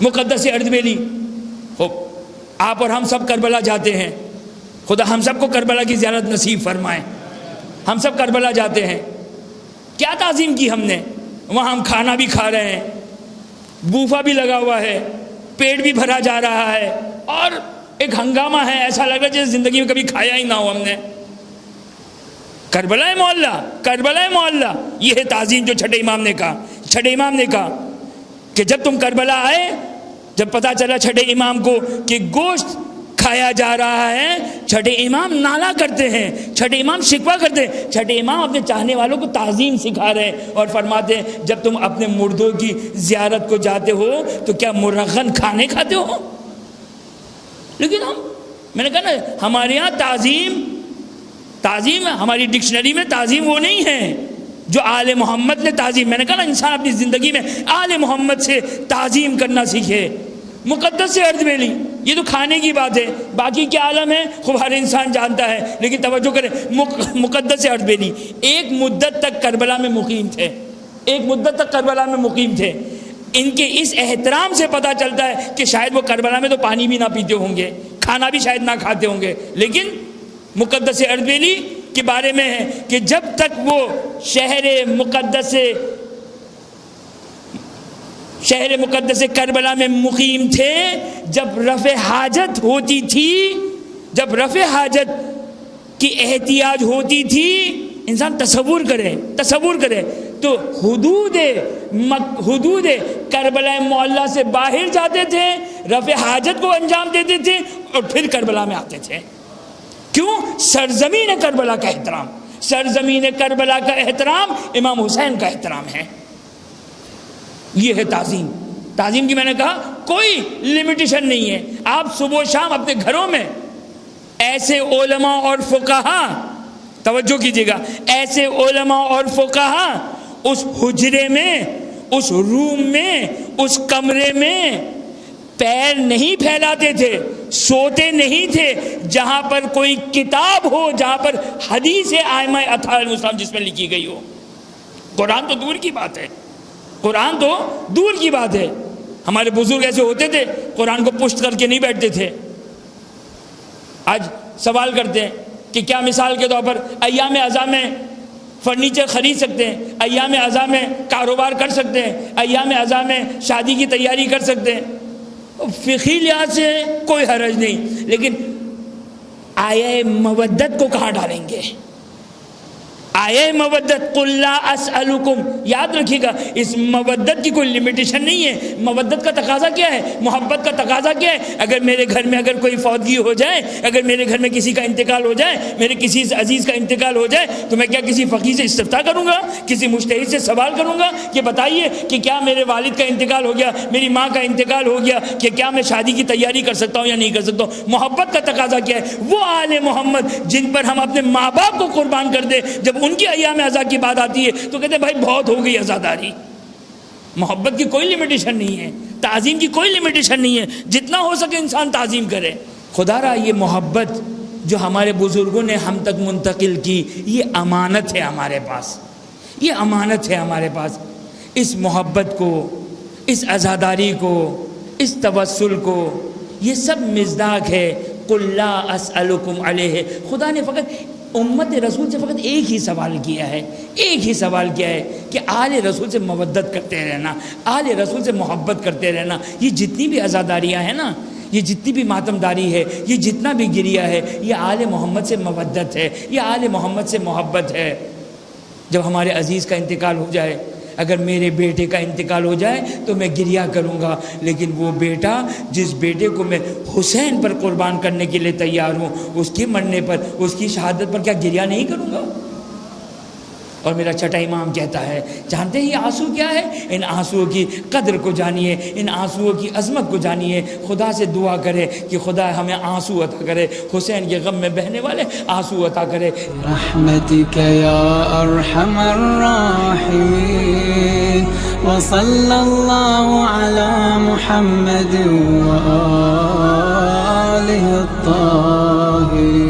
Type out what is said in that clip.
مقدس اردبیلی، آپ اور ہم سب کربلا جاتے ہیں، خدا ہم سب کو کربلا کی زیارت نصیب فرمائے. ہم سب کربلا جاتے ہیں، کیا تعظیم کی ہم نے وہاں. ہم کھانا بھی کھا رہے ہیں، بوفا بھی لگا ہوا ہے، پیٹ بھی بھرا جا رہا ہے، اور ایک ہنگامہ ہے، ایسا لگ رہا ہے جیسے زندگی میں کبھی کھایا ہی نہ ہو ہم نے. کربلا معلّہ، کربلا معلّہ، یہ ہے تعظیم جو چھٹے امام نے کہا. چھٹے امام نے کہا کہ جب تم کربلا آئے، جب پتہ چلا چھٹے امام کو کہ گوشت کھایا جا رہا ہے، چھٹے امام نالا کرتے ہیں، چھٹے امام شکوہ کرتے ہیں. چھٹے امام اپنے چاہنے والوں کو تعظیم سکھا رہے ہیں اور فرماتے ہیں جب تم اپنے مردوں کی زیارت کو جاتے ہو تو کیا مرغن کھانے کھاتے ہو؟ لیکن میں نے کہا نا، ہمارے یہاں تعظیم ہماری ڈکشنری میں تعظیم وہ نہیں ہے جو آل محمد نے تعظیم. میں نے کہا نا، انسان اپنی زندگی میں آل محمد سے تعظیم کرنا سیکھے. مقدس اردبیلی، یہ تو کھانے کی بات ہے، باقی کیا عالم ہے خوب ہر انسان جانتا ہے. لیکن توجہ کریں، مقدس اردبیلی ایک مدت تک کربلا میں مقیم تھے، ایک مدت تک کربلا میں مقیم تھے. ان کے اس احترام سے پتہ چلتا ہے کہ شاید وہ کربلا میں تو پانی بھی نہ پیتے ہوں گے، کھانا بھی شاید نہ کھاتے ہوں گے. لیکن مقدس اردبیلی کے بارے میں ہے کہ جب تک وہ شہر مقدس کربلا میں مقیم تھے، جب رفع حاجت ہوتی تھی، جب رفع حاجت کی احتیاج ہوتی تھی، انسان تصور کرے تو حدود کربلا معلّہ سے باہر جاتے تھے، رفع حاجت کو انجام دیتے تھے اور پھر کربلا میں آتے تھے. کیوں؟ سرزمین کربلا کا احترام. سرزمین کربلا کا احترام امام حسین کا احترام ہے. یہ ہے تعظیم. تعظیم کی میں نے کہا کوئی لمیٹیشن نہیں ہے. آپ صبح و شام اپنے گھروں میں ایسے علماء اور فقہا، توجہ کیجیے گا، ایسے علماء اور فقہا اس حجرے میں، اس روم میں، اس کمرے میں پیر نہیں پھیلاتے تھے، سوتے نہیں تھے جہاں پر کوئی کتاب ہو، جہاں پر حدیث ائمہ اطہار علیہ السلام جس میں لکھی گئی ہو. قرآن تو دور کی بات ہے، قرآن تو دور کی بات ہے. ہمارے بزرگ ایسے ہوتے تھے، قرآن کو پشت کر کے نہیں بیٹھتے تھے. آج سوال کرتے ہیں کہ کیا مثال کے طور پر ایام اعزاء میں فرنیچر خرید سکتے ہیں، ایام اعزاء میں کاروبار کر سکتے ہیں، ایام اعزاء میں شادی کی تیاری کر سکتے ہیں؟ فقہی لحاظ سے کوئی حرج نہیں، لیکن آیہ مودت کو کہاں ڈالیں گے؟ آیہ مودت، قل لا اسألکم، یاد رکھیے گا اس مودت کی کوئی لمیٹیشن نہیں ہے. مودت کا تقاضا کیا ہے؟ محبت کا تقاضا کیا ہے؟ اگر میرے گھر میں اگر کوئی فوتگی ہو جائے، اگر میرے گھر میں کسی کا انتقال ہو جائے، میرے کسی عزیز کا انتقال ہو جائے، تو میں کیا کسی فقیہ سے استفتاء کروں گا، کسی مجتہد سے سوال کروں گا کہ بتائیے کہ کیا میرے والد کا انتقال ہو گیا، میری ماں کا انتقال ہو گیا، کہ کیا میں شادی کی تیاری کر سکتا ہوں یا نہیں کر سکتا ہوں؟ محبت کا تقاضا کیا ہے؟ وہ آل محمد جن پر ہم اپنے ماں باپ کو قربان کر دیں، جب ان کی ایام اعزاء کی بات آتی ہے تو کہتے ہیں بھائی بہت ہو گئی عزاداری. محبت کی کوئی لمیٹیشن نہیں ہے، تعظیم کی کوئی لمیٹیشن نہیں ہے، جتنا ہو سکے انسان تعظیم کرے. خدا را یہ محبت جو ہمارے بزرگوں نے ہم تک منتقل کی، یہ امانت ہے ہمارے پاس، یہ امانت ہے ہمارے پاس. اس محبت کو، اس عزاداری کو، اس توسل کو، یہ سب مصداق ہے قل لا اسألکم علیہ. خدا نے فقط امت رسول سے فقط ایک ہی سوال کیا ہے، ایک ہی سوال کیا ہے کہ آل رسول سے مودت کرتے رہنا، آل رسول سے محبت کرتے رہنا. یہ جتنی بھی عزاداریاں ہیں نا، یہ جتنی بھی ماتمداری ہے، یہ جتنا بھی گریہ ہے، یہ آل محمد سے مودت ہے، یہ آل محمد سے محبت ہے. جب ہمارے عزیز کا انتقال ہو جائے، اگر میرے بیٹے کا انتقال ہو جائے تو میں گریہ کروں گا، لیکن وہ بیٹا جس بیٹے کو میں حسین پر قربان کرنے کے لیے تیار ہوں، اس کے مرنے پر، اس کی شہادت پر کیا گریہ نہیں کروں گا؟ اور میرا چھٹا امام کہتا ہے، جانتے ہیں یہ آنسو کیا ہے؟ ان آنسوؤں کی قدر کو جانیے، ان آنسوؤں کی عظمت کو جانیے. خدا سے دعا کرے کہ خدا ہمیں آنسو عطا کرے، حسین کے غم میں بہنے والے آنسو عطا کرے. رحمتک یا ارحم الراحمین وصلی اللہ علی محمد و آلہ الطاہرین.